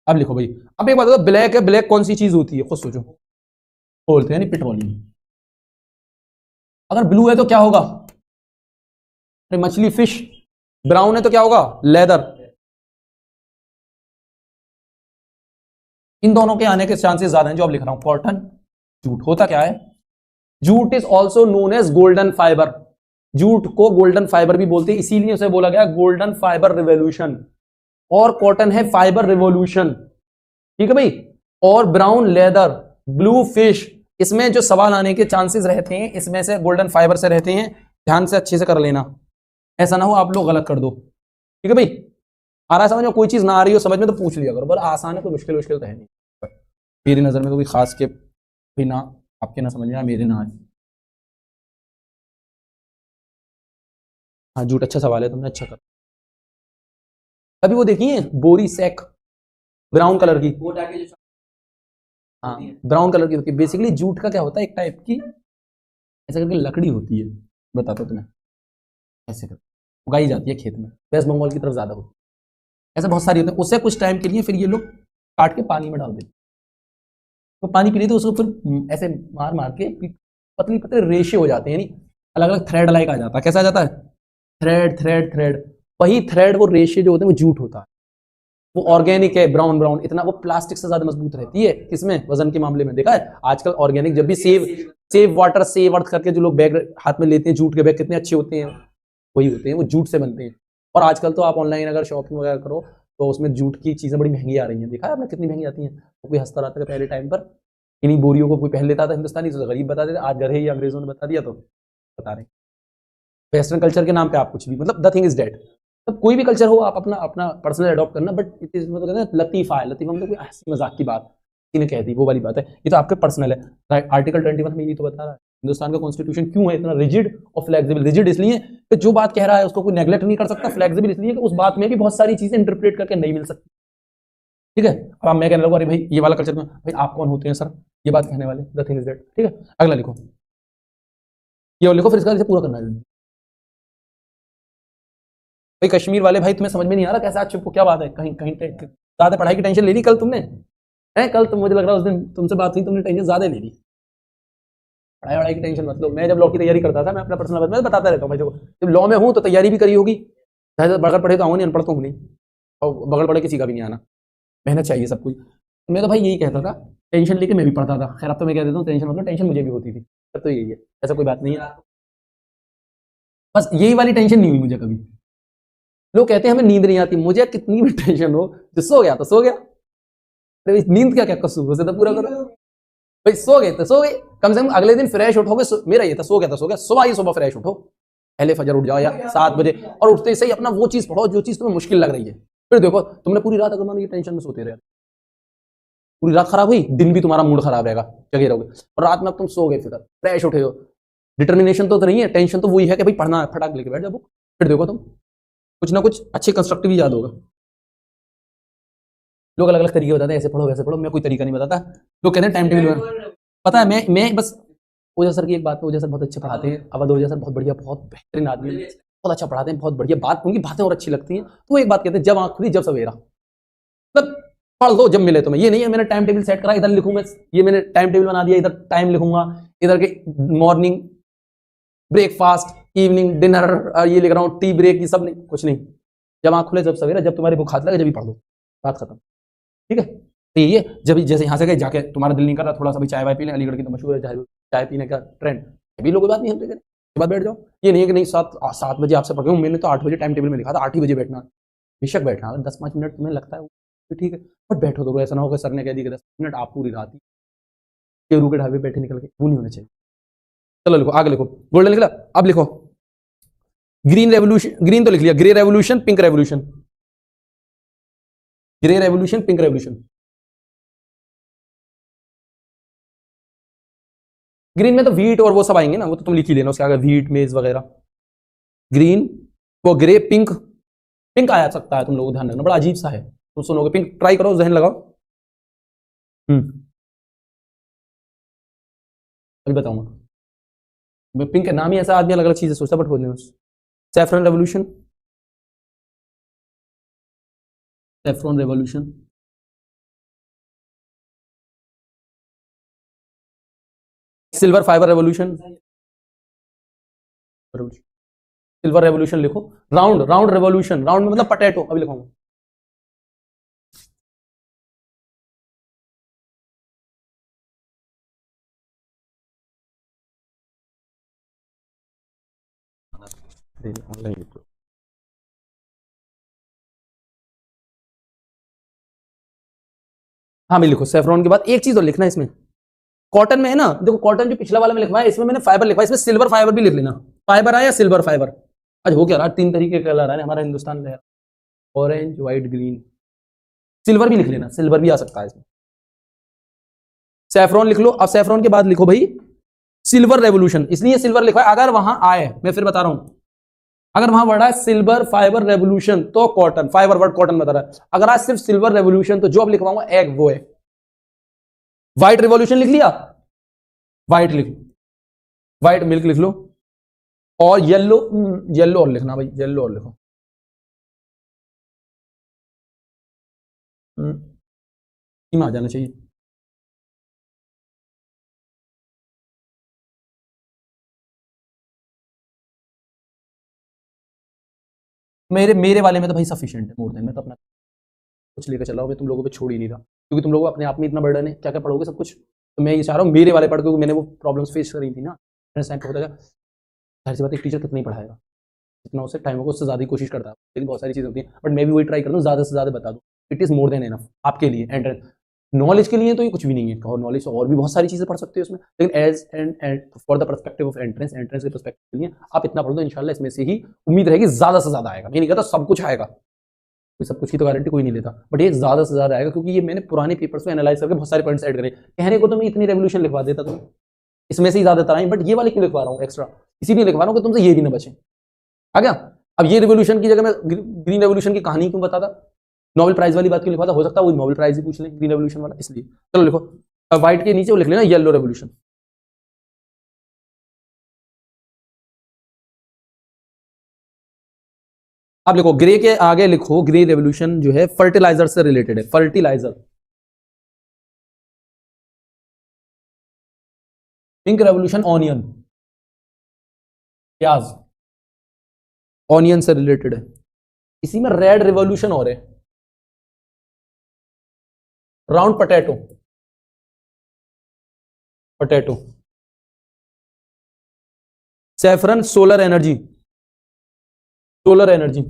अब लिखो भाई, अब एक बात बताओ, ब्लैक है, ब्लैक कौन सी चीज होती है, खुद सोचो। बोलते हैं पेट्रोलियम। अगर ब्लू है तो क्या होगा, मछली, फिश। ब्राउन है तो क्या होगा, लेदर। इन दोनों के आने के चांसेस ज्यादा हैं, जो अब लिख रहा हूं, कॉटन, जूट। होता क्या है, jute is also known as golden fibre. Jute को गोल्डन फाइबर भी बोलते हैं, इसीलिए उसे बोला गया गोल्डन फाइबर रिवॉल्यूशन। और कॉटन है फाइबर रिवॉल्यूशन, ठीक है भाई। और ब्राउन लेदर, ब्लू फिश। इसमें जो सवाल आने के चांसेस रहते हैं, इसमें से गोल्डन फाइबर से रहते हैं। ध्यान से अच्छे से कर लेना, ऐसा ना हो आप लोग गलत कर दो, ठीक है भाई। आ रहा है समझ में, कोई चीज ना आ रही हो समझ में तो पूछ लिया करो, बस आसान है, कोई मुश्किल मुश्किल तो है नहीं। मेरी नजर में तो कोई खास के भी ना, आपके ना समझ में आए, मेरे ना आए। हाँ जूट, अच्छा सवाल है तुमने, अच्छा कर। अभी वो देखिए बोरी सैक, ब्राउन कलर की। हाँ ब्राउन कलर की होती है। बेसिकली जूट का क्या होता है, एक टाइप की ऐसा करके लकड़ी होती है, बताता हूँ तुम्हें। ऐसे कर उगाई जाती है खेत में, वेस्ट बंगाल की तरफ ज्यादा होती है। ऐसे बहुत सारी होते हैं, उससे कुछ टाइम के लिए फिर ये लोग काट के पानी में डाल देते हैं। तो पानी पी लेते तो उसको फिर ऐसे मार मार के पतली पतले रेशे हो जाते हैं, यानी अलग अलग थ्रेड लाइक आ जाता है। कैसा आ जाता है, थ्रेड थ्रेड थ्रेड। वही थ्रेड, वो रेशे जो होते हैं वो जूट होता है। वो ऑर्गेनिक है, ब्राउन ब्राउन, इतना वो प्लास्टिक से ज्यादा मजबूत रहती है। किसमें, वजन के मामले में। देखा है आजकल ऑर्गेनिक, जब भी save save water save earth करके जो लोग बैग हाथ में लेते हैं, जूट के बैग कितने अच्छे होते हैं, वही होते हैं, वो जूट से बनते हैं। और आजकल तो आप ऑनलाइन अगर शॉपिंग वगैरह करो तो उसमें जूट की चीजें बड़ी महंगी आ रही हैं। देखा है आपने कितनी महंगी आती हैं। तो कोई हंसता रहता था पहले टाइम पर, इन्हीं बोरियों को कोई पहन लेता था हिंदुस्तानी, तो गरीब बता देते, आज गधे ही अंग्रेजों ने बता दिया तो बता रहे। वेस्टर्न कल्चर के नाम पे आप कुछ भी, मतलब द थिंग इज डेड। मतलब कोई भी कल्चर हो, आप अपना अपना पर्सनल अडॉप्ट करना, बट इट इज मतलब कहते हैं लतीफा है। लतीफा मतलब कोई हंसी मजाक की बात किसी ने कह दी, वो वाली बात है। ये तो आपके पर्सनल है। आर्टिकल 21 में ये तो बता रहा है, हिंदुस्तान का कॉन्स्टिट्यूशन क्यों है इतना रिजिड और फ्लेक्सिबल। रिजिड इसलिए कि जो बात कह रहा है उसको कोई नेग्लेक्ट नहीं कर सकता, फ्लेक्सिबल इसलिए कि उस बात में भी बहुत सारी चीजें इंटरप्रेट करके नहीं मिल सकती, ठीक है। अब मैं कहने लगा अरे भाई ये वाला कल्चर में, भाई आप कौन होते हैं सर ये बात कहने वाले, द थिंग इज डेड, ठीक है। अगला लिखो, ये लिखो, फिर इसका पूरा करना है। भाई कश्मीर वाले भाई, तुम्हें समझ में नहीं आ रहा कैसे आज चुप हो, क्या बात है, कहीं कहीं ज्यादा पढ़ाई की टेंशन ले ली कल तुमने, है कल तुम, मुझे लग रहा है उस दिन तुमसे बात हुई, तुमने टेंशन ज्यादा ले ली। पढ़ाई वढ़ाई की टेंशन मत लो। मैं जब लॉ की तैयारी करता था, मैं अपना पर्सनल मैं बताता रहता हूँ भाई, देखो जब लॉ में हूँ तो तैयारी भी करी होगी, बगल पढ़े तो आऊँ नहीं, अनपढ़ तो हूँ नहीं, और बगल पढ़े किसी का भी नहीं आना, मेहनत चाहिए सब कुछ। मैं तो भाई यही कहता था, टेंशन लेके मैं भी पढ़ता था। खैर अब तो मैं कह देता हूँ टेंशन मतलब, टेंशन मुझे भी होती थी, तब तो यही है, ऐसा कोई बात नहीं है। बस यही वाली टेंशन नहीं हुई मुझे कभी। लोग कहते हैं हमें नींद नहीं आती, मुझे कितनी भी टेंशन हो, जो सो गया तो सो गया, अरे नींद क्या क्या कसूर, उसे तो पूरा करो। भाई सो गए तो सो गए, कम से कम अगले दिन फ्रेश उठोगे। मेरा ये था, सो गया तो सो गया, सुबह ही सुबह फ्रेश उठो, पहले फजर उठ जाओ या 7 बजे, और उठते से ही अपना वो चीज पढ़ो जो चीज तुम्हें मुश्किल लग रही है। फिर देखो तुमने पूरी रात, अगर मान लो टेंशन में सोते रहे, पूरी रात खराब हुई, दिन भी तुम्हारा मूड खराब रहेगा, जगे रहोगे। और रात में अब तुम सो गए, फिर फ्रेश उठे हो, डिटर्मिनेशन तो नहीं है, टेंशन तो वही है कि भाई पढ़ना है, फटाक लेके बैठ जाओ। फिर देखो तुम कुछ ना कुछ अच्छे कंस्ट्रक्टिव याद होगा। लोग अलग अलग तरीके बताते हैं, ऐसे पढ़ो वैसे पढ़ो, मैं कोई तरीका नहीं बताता। लोग कहते हैं टाइम टेबल, पता है मैं बस, ओझा सर की एक बात है, ओझा सर बहुत अच्छे पढ़ाते हैं, अवध ओझा सर बहुत बढ़िया, बहुत बेहतरीन आदमी है, बहुत अच्छा पढ़ाते हैं, बहुत बढ़िया बात, उनकी बातें और अच्छी लगती हैं। तो वो एक बात कहते हैं, जब आंख खुली जब सवेरा, मतलब पढ़ लो जब मिले तुम्हें। ये नहीं है मैंने टाइम टेबल सेट करा इधर लिखूंगा, ये मैंने टाइम टेबल बना दिया इधर टाइम लिखूंगा, इधर के मॉर्निंग ब्रेकफास्ट, इवनिंग डिनर, ये लिख रहा हूँ टी ब्रेक, ये सब नहीं, कुछ नहीं। जब आंख खुले जब सवेरा, जब तुम्हारी बुक हाथ लगे जब भी पढ़ लो, बात खत्म, ठीक है। तो ये जब जैसे यहाँ से गए जाके तुम्हारा दिल नहीं कर रहा थोड़ा सा भी चाय वाय पी लें, अलीगढ़ की तो मशहूर है चाय पीने का ट्रेंड, अभी लोगों की बात नहीं, हम करें के बाद बैठ जाओ। ये नहीं है कि नहीं 7 बजे आपसे पढ़, मैंने तो 8 बजे टाइम टेबल में लिखा था 8 ही बजे बैठना, बेशक बैठना, अगर 10-5 मिनट तुम्हें लगता है तो ठीक है, बट बैठो तो ऐसा ना हो कि सर ने कह दिया कि 10 मिनट आप पूरी रात केरू के ढाबे बैठे निकल के, वो नहीं होना चाहिए। चलो लिखो आगे, लिखो गोल्डन लिखला, अब लिखो ग्रीन रेवोल्यूशन, ग्रीन तो लिख लिया, grey revolution, pink revolution, grey revolution, pink revolution. Green में तो व्हीट और वो सब आएंगे ना, वो तो तुम लिख ही लेना, उसके आगे व्हीट मेज वगैरह। ग्रीन, वो ग्रे, पिंक, पिंक आ सकता है, तुम लोग ध्यान रखना, बड़ा अजीब सा है, तुम सुनोगे पिंक, ट्राई करो, जहन लगाओ। अभी बताऊंगा, पिंक का नाम ही ऐसा, आदमी अलग अलग चीजें सोचता, बट बोलने saffron revolution, saffron revolution, silver fibre revolution, silver revolution लिखो। राउंड, राउंड रेवोल्यूशन, राउंड में मतलब पटेटो, अभी लिखाऊंगा। हाँ मैं लिखो, सेफ्रॉन के बाद एक चीज और लिखना है इसमें, कॉटन में है ना, देखो कॉटन जो पिछला वाला में लिखवाया, इसमें मैंने फाइबर लिखवाया, इसमें सिल्वर फाइबर भी लिख लेना, फाइबर आया सिल्वर फाइबर। अच्छा हो क्या रहा, 3 तरीके के कलर है हमारा हिंदुस्तान में, ऑरेंज, व्हाइट, ग्रीन, सिल्वर भी लिख लेना, सिल्वर भी आ सकता है इसमें। सैफ्रॉन लिख लो, अब सैफ्रॉन के बाद लिखो भाई सिल्वर रेवोल्यूशन, इसलिए सिल्वर लिखा है, अगर वहां आए, मैं फिर बता रहा हूं, अगर वहां वर्ड है सिल्वर फाइबर रेवोल्यूशन तो कॉटन, फाइबर वर्ड कॉटन बता रहा है, अगर आज सिर्फ सिल्वर रेवोल्यूशन तो जो अब लिखवाऊंगा एग वो है। व्हाइट रेवोल्यूशन लिख लिया, व्हाइट लिख, व्हाइट मिल्क लिख लो, और येलो, येलो और लिखना भाई, येलो और लिखो, आ जाना चाहिए। मेरे मेरे वाले में तो भाई सफिशिएंट है, मोर देन, मैं तो अपना कुछ लेकर चला हूँ, तुम लोगों पे छोड़ ही नहीं रहा, क्योंकि तुम लोगों को अपने आप में इतना बर्डन है, क्या क्या पढ़ोगे सब कुछ, तो मैं ये चाह रहा हूँ मेरे वाले पढ़, क्योंकि मैंने वो प्रॉब्लम्स फेस करी थी ना, टाइम पे होता था, जाहिर सी बात एक टीचर कितना ही पढ़ाएगा, जितना उससे टाइम होगा उससे ज़्यादा ही कोशिश करता है, लेकिन बहुत सारी चीज़ें होती हैं, बट मैं भी वही ट्राई करता हूँ, ज़्यादा से ज़्यादा बता दूँ, it is more than enough आपके लिए, एंट्रेंस नॉलेज के लिए तो ये कुछ भी नहीं है, और नॉलेज और भी बहुत सारी चीज़ें पढ़ सकते हो उसमें, लेकिन as and for the perspective of entrance, entrance के परस्पेक्टिव के लिए आप इतना पढ़ दो, इंशाल्लाह इसमें से ही उम्मीद रहेगी ज़्यादा से ज़्यादा आएगा, मैं नहीं कहता सब कुछ आएगा, कोई सब कुछ की तो गारंटी कोई नहीं लेता, बट ये ज़्यादा से ज़्यादा आएगा, क्योंकि ये मैंने पुराने पेपर्स में एनालाइज करके बहुत सारे पॉइंट्स ऐड करे, कहने को तो मैं इतनी रेवोल्यूशन लिखवा देता तुम, इसमें से ही ज़्यादातर आई, बट ये वाले क्यों लिखवा रहा हूँ एक्स्ट्रा, इसीलिए लिखवा रहा हूँ कि तुमसे ये भी ना बचे, आ गया। अब ये रिवोल्यूशन की जगह मैं ग्रीन रेवोल्यूशन की कहानी क्यों बताता, नोबेल प्राइज वाली बात क्यों लिखवाता, हो सकता है वो नोबेल प्राइज ही पूछ लें ग्रीन रेवोल्यूशन वाला, इसलिए चलो लिखो, अब व्हाइट के नीचे वो लिख लेना येलो रेवोल्यूशन, अब लिखो ग्रे के आगे लिखो, ग्रे रेवोल्यूशन जो है फर्टिलाइजर से रिलेटेड है, फर्टिलाइजर। पिंक रेवोल्यूशन ऑनियन, प्याज, ऑनियन से रिलेटेड है। इसी में रेड रिवोल्यूशन हो रहे, round potato, potato, saffron solar energy, solar energy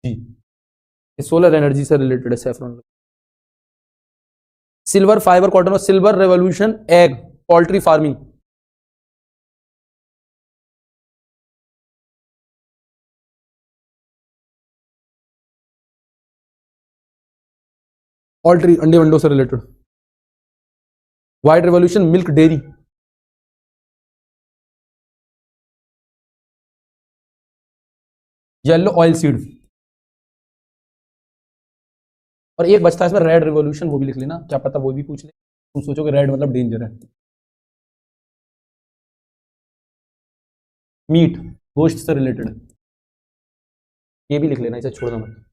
जी, सोलर एनर्जी से रिलेटेड है सैफरन। सिल्वर फाइबर कॉटन और silver revolution egg, poultry farming, poultry अंडे वंडों से related. White revolution milk dairy, yellow oil seed, और एक बचता है इसमें रेड रिवोल्यूशन, वो भी लिख लेना, क्या पता वो भी पूछ ले, तुम सोचोगे रेड मतलब डेंजर है। मीट, गोश्त से रिलेटेड, ये भी लिख लेना, इसे छोड़ना मत।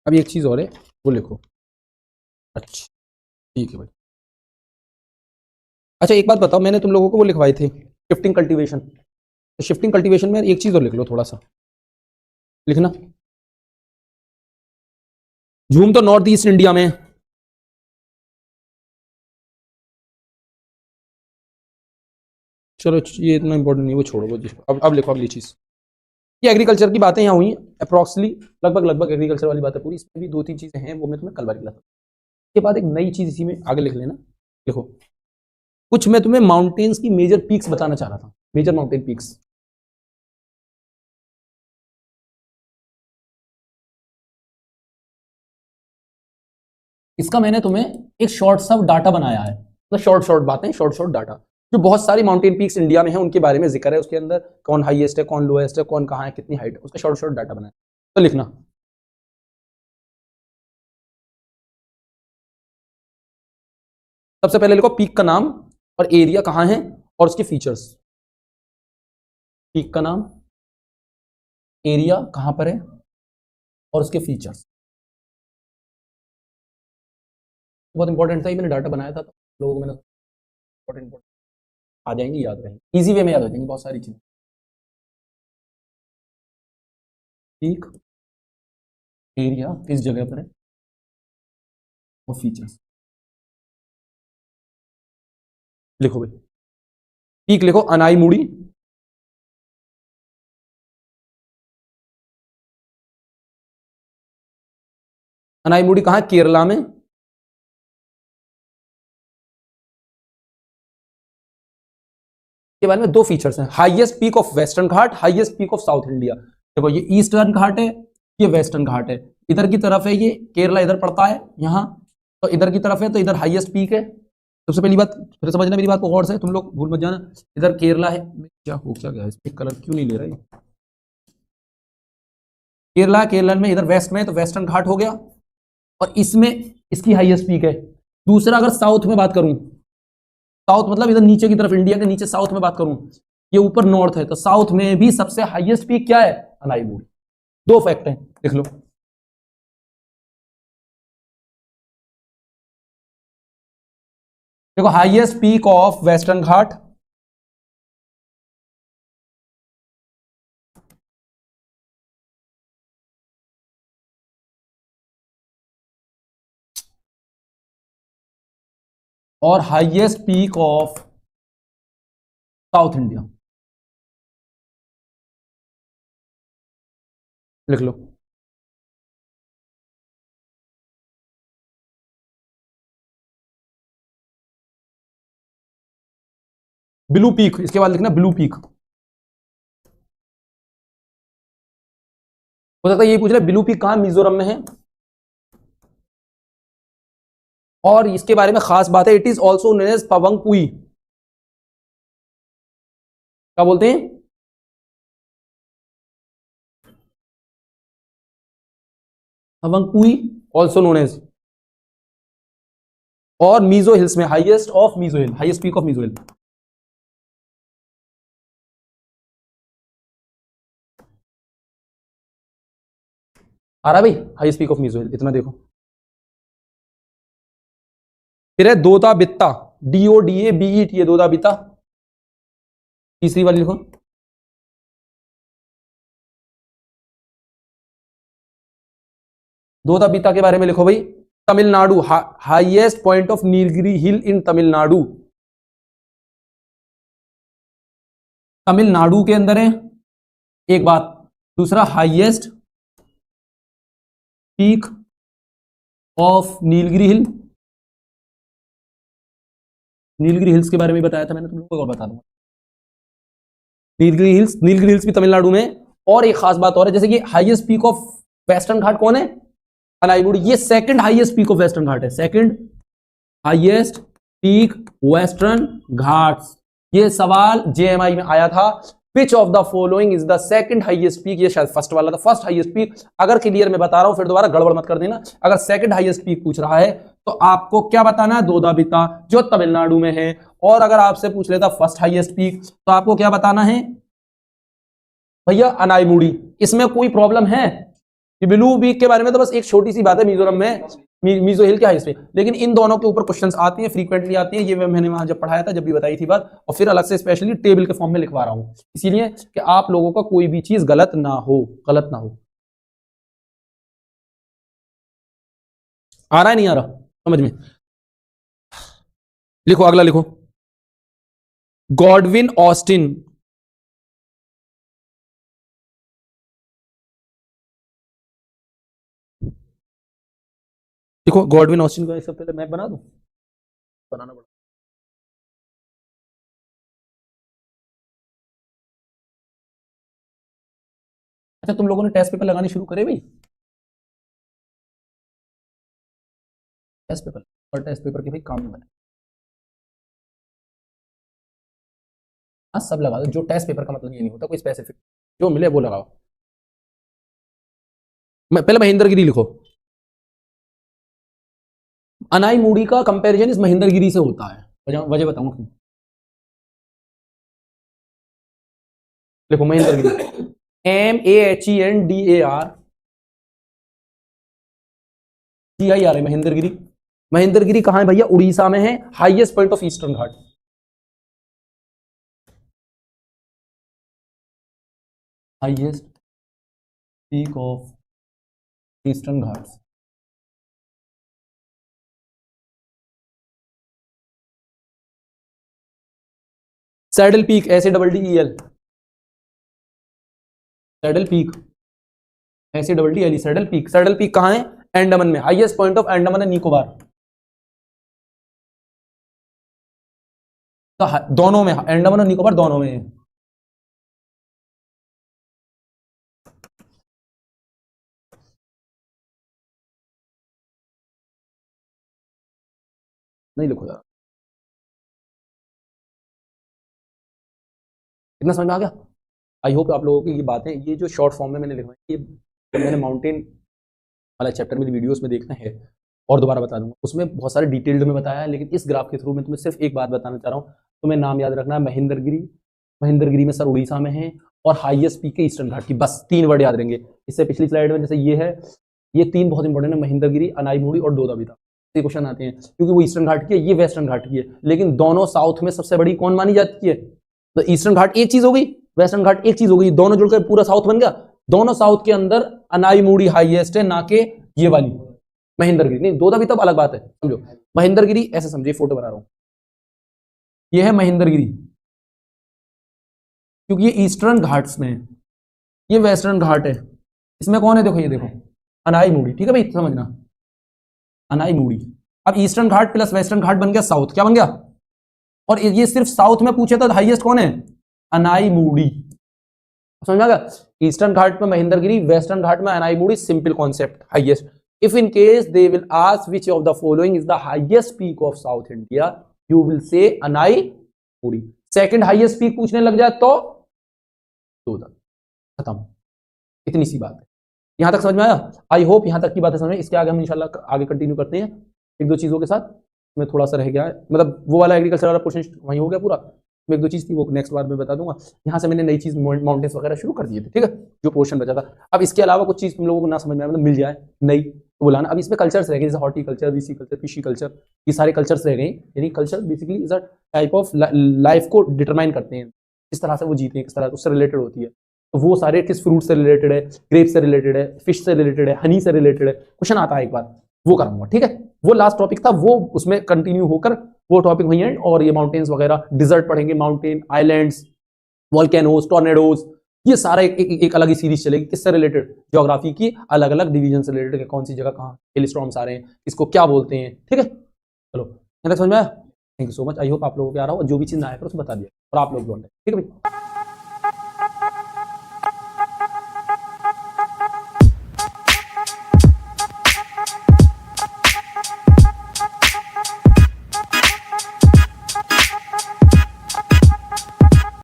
अभी एक चीज और है, वो लिखो। अच्छा ठीक है भाई। अच्छा एक बात बताओ, मैंने तुम लोगों को वो लिखवाए थे शिफ्टिंग कल्टीवेशन, तो शिफ्टिंग कल्टीवेशन में एक चीज और लिख लो, थोड़ा सा लिखना, झूम तो नॉर्थ ईस्ट इंडिया में, चलो ये इतना इंपॉर्टेंट नहीं, वो छोड़ो, वो अब लिखो अगली चीज, ये एग्रीकल्चर की बातें यहाँ हुई अप्रॉक्सली, लगभग एग्रीकल्चर वाली बातें पूरी। इसमें भी 2-3 चीजें हैं, वो मैं तुम्हें कल बार खिलाता हूँ। उसके बाद एक नई चीज इसी में आगे लिख लेना। देखो कुछ मैं तुम्हें माउंटेन्स की मेजर पीक्स बताना चाह रहा था, मेजर माउंटेन पीक्स। इसका मैंने तुम्हें एक शॉर्ट सा डाटा बनाया है, मतलब शॉर्ट बातें, शॉर्ट डाटा, जो बहुत सारी माउंटेन पीक्स इंडिया में है उनके बारे में जिक्र है, उसके अंदर कौन हाईएस्ट है, कौन लोएस्ट है, कौन कहाँ है, कितनी हाइट है, उसका शॉर्ट डाटा बनाया। तो लिखना सबसे पहले लिखो पीक का नाम और एरिया कहाँ है और उसके फीचर्स। पीक का नाम, एरिया कहाँ पर है और उसके फीचर्स। बहुत इंपॉर्टेंट था, ये मैंने डाटा बनाया था तो लोगों को मैंने इंपॉर्टेंट आ जाएंगी, याद रहेंगी, इजी वे में याद हो जाएंगी बहुत सारी चीजें। पीक, एरिया किस जगह पर है और फीचर्स। लिखो भाई, पीक लिखो अनाईमुड़ी, अनाईमुड़ी कहाँ है, केरला में। के बारे में दो फीचर्स हैं, highest peak of Western Ghat, highest peak of south India. देखो ये ईस्टर्न घाट है, ये वेस्टर्न घाट है, इधर की तरफ है ये केरला, इधर पड़ता है यहाँ, तो इधर की तरफ है तो इधर हाईएस्ट पीक है। सबसे पहली बात फिर समझना मेरी बात को गौर से, तुम लोग भूल मत जाना। इधर केरला है, क्या हो क्या गया, इस पे कलर क्यों नहीं ले रहा है। केरला में इधर वेस्ट में तो वेस्टर्न घाट हो गया और इसमें इसकी हाईएस्ट पीक है। दूसरा अगर साउथ में बात करूं, साउथ मतलब इधर नीचे की तरफ, इंडिया के नीचे साउथ में बात करूं, ये ऊपर नॉर्थ है, तो साउथ में भी सबसे हाईएस्ट पीक क्या है, अनाईमुड़ी। दो फैक्ट हैं, लिख लो। देखो हाईएस्ट पीक ऑफ वेस्टर्न घाट, और highest peak of south India, लिख लो। ब्लू पीक, इसके बाद लिखना ब्लू पीक। हो सकता है ये पूछ रहे ब्लू पीक कहां, मिजोरम में है। और इसके बारे में खास बात है, it is also known as Phawngpui. क्या बोलते हैं, पवंगपुई ऑल्सो नोन एज। और मीजो हिल्स में, highest of Mizo hill, highest peak of Mizo hill. आ रहा भाई, highest peak of Mizo hill, इतना देखो। फिर है दोदा बित्ता, DODABET, ये दोदा बित्ता। तीसरी वाली लिखो, दोदा बित्ता के बारे में लिखो भाई। Tamil Nadu, highest point of Nilgiri hill in Tamil Nadu, Tamil Nadu के अंदर है, एक बात। दूसरा highest peak of Nilgiri hill, Nilgiri hills के बारे में बताया था मैंने तुम लोगों को, और बता दूंगा। नीलगिरी हिल्स भी तमिलनाडु में। और एक खास बात और है, जैसे कि highest peak of Western Ghat कौन है, अनाईमुड़ी, ये second highest peak of Western Ghat है, second highest peak Western Ghats. ये सवाल जेएमआई में आया था, which of the following is the second highest peak, ये शायद फर्स्ट वाला था, फर्स्ट हाईएस्ट पीक। अगर क्लियर मैं बता रहा हूं, फिर दोबारा गड़बड़ मत कर देना। अगर सेकंड हाईएस्ट पीक पूछ रहा है तो आपको क्या बताना है, दोदाबिता जो तमिलनाडु में है। और अगर आपसे पूछ लेता फर्स्ट हाईएस्ट पीक, तो आपको क्या बताना है भैया, अनाईमुड़ी। इसमें कोई प्रॉब्लम है, ब्लू पीक के बारे में तो बस एक छोटी सी बात है, मिजोरम में मीजो हिल क्या है इस पे, लेकिन इन दोनों के ऊपर क्वेश्चंस आती हैं, फ्रीक्वेंटली आती हैं। ये मैंने वहां जब पढ़ाया था, जब भी बताई थी बात, और फिर अलग से स्पेशली टेबल के फॉर्म में लिखवा रहा हूं, इसीलिए कि आप लोगों का कोई भी चीज गलत ना हो, गलत ना हो। आ रहा है नहीं आ रहा समझ में। लिखो अगला, लिखो गॉडविन ऑस्टिन, देखो गॉडविन ऑस्टिन का इससे पहले मैप बना दूं, बनाना पड़ा। अच्छा तुम लोगों ने टेस्ट पेपर लगाने शुरू करे भाई? टेस्ट पेपर और टेस्ट पेपर के भाई काम नहीं बने। हाँ सब लगा दो, जो टेस्ट पेपर का मतलब ये नहीं होता कोई स्पेसिफिक, जो मिले वो लगाओ। पहले महेंद्रगिरी लिखो। अनाई मूडी का कंपैरिजन इस महेंद्रगिरी से होता है, वजह बताऊंगा क्यों। देखो महेंद्रगिरी MEHENDRGIR है महेंद्रगिरी। महेंद्रगिरी कहां है भैया? उड़ीसा में है, highest point of eastern Ghat. Highest peak of eastern Ghats. Saddle peak SADDEL, saddle peak SADDEL, saddle peak. Saddle peak कहां है? अंडमान में, highest point of Andaman and Nicobar. दोनों में, अंडमान और निकोबार दोनों में है। नहीं लिखो यार, इतना समझ में आ गया? आई होप आप लोगों की ये बातें, ये जो शॉर्ट फॉर्म में मैंने लिखा है, ये मैंने माउंटेन वाला चैप्टर मेरी वीडियोस में देखना है और दोबारा बता दूंगा, उसमें बहुत सारे डिटेल्ड में बताया है, लेकिन इस ग्राफ के थ्रू मैं तुम्हें सिर्फ एक बात बताना चाह रहा हूँ। तुम्हें नाम याद रखना है महेंद्रगिरी, महेंद्रगिरी में सर उड़ीसा में है, और हाईएस्ट पीक है ईस्टर्न घाट की, बस 3 वर्ड याद रहेंगे। इससे पिछली स्लाइड में जैसे ये है, ये 3 बहुत इंपॉर्टेंट है, महेंद्रगिरी, अनाईमुड़ी और दोदाबिता। ये क्वेश्चन आते हैं क्योंकि वो ईस्टर्न घाट की है, ये वेस्टर्न घाट की है, लेकिन दोनों साउथ में सबसे बड़ी कौन मानी जाती है? तो ईस्टर्न घाट एक चीज हो गई, वेस्टर्न घाट एक चीज हो गई, दोनों जुड़कर पूरा साउथ बन गया। दोनों साउथ के अंदर अनाईमुड़ी हाईएस्ट है, ना कि ये वाली महेंद्रगिरी। नहीं दोदाबिता अलग बात है, समझो। महेंद्रगिरी ऐसे समझिए, फोटो बना रहा हूं, ये है महेंद्रगिरी, क्योंकि ये ईस्टर्न घाट्स में है, ये वेस्टर्न घाट है। इसमें कौन है? देखो ये देखो, अनाईमुड़ी, ठीक है भाई समझना, अनाईमुड़ी। अब ईस्टर्न घाट प्लस वेस्टर्न घाट बन गया साउथ, क्या बन गया? और ये सिर्फ साउथ में पूछे तो हाईएस्ट कौन है? अनाईमुड़ी। समझ में आ गया? ईस्टर्न घाट में महेंद्रगिरी, वेस्टर्न घाट में Anamudi, simple concept, highest. If in case they will ask which of the following is the highest peak of south India, you will say Anamudi. Second highest peak पूछने लग जाए तो दोदा, खत्म, इतनी सी बात है। यहां तक समझ में आया? आई होप यहां तक की बातें समझ में। इसके आगे हम इंशाल्लाह आगे कंटिन्यू करते हैं एक दो चीजों के साथ, में थोड़ा सा रह गया है, मतलब वो वाला एग्रीकल्चर वाला पोर्शन वहीं हो गया पूरा, एक दो चीज थी वो नेक्स्ट बार में बता दूंगा। यहाँ से मैंने नई चीज माउंटेन्स वगैरह शुरू कर दिए थे, ठीक है, जो पोर्शन बचा था। अब इसके अलावा कुछ चीज तुम लोगों को ना समझ में आए, मतलब मिल जाए नई तो बुलाना। अब इसमें कल्चर्स रह गए, जैसे हॉर्टिकल्चर, विसिकल्चर, फिशिकल्चर, ये सारे कल्चर्स रह गए। यानी culture basically is a type of life को डिटरमाइन करते हैं, किस तरह से वो जीते हैं, किस तरह उससे रिलेटेड होती है। तो वो सारे किस फ्रूट से रिलेटेड है, ग्रेप से रिलेटेड है, फिश से रिलेटेड है, हनी से रिलेटेड है, क्वेश्चन आता है एक बार, वो कराऊंगा, ठीक है। वो लास्ट टॉपिक था, वो उसमें कंटिन्यू होकर वो टॉपिक वही है। और ये माउंटेन्स वगैरह, डिजर्ट पढ़ेंगे, माउंटेन, आइलैंड्स, वॉल्केनोज, टॉर्नेडोज, ये सारा एक अलग ही सीरीज चलेगी। किससे रिलेटेड? ज्योग्राफी की अलग अलग डिवीजन से रिलेटेड है, कौन सी जगह कहाँ हिल स्टॉर्म्स आ रहे हैं, इसको क्या बोलते हैं, ठीक है। चलो समझ में आया? Thank you so much, I hope आप लोगों को आ रहा हो, जो भी चीज ना आया उसको बता दिया, और आप लोग ठीक है भाई।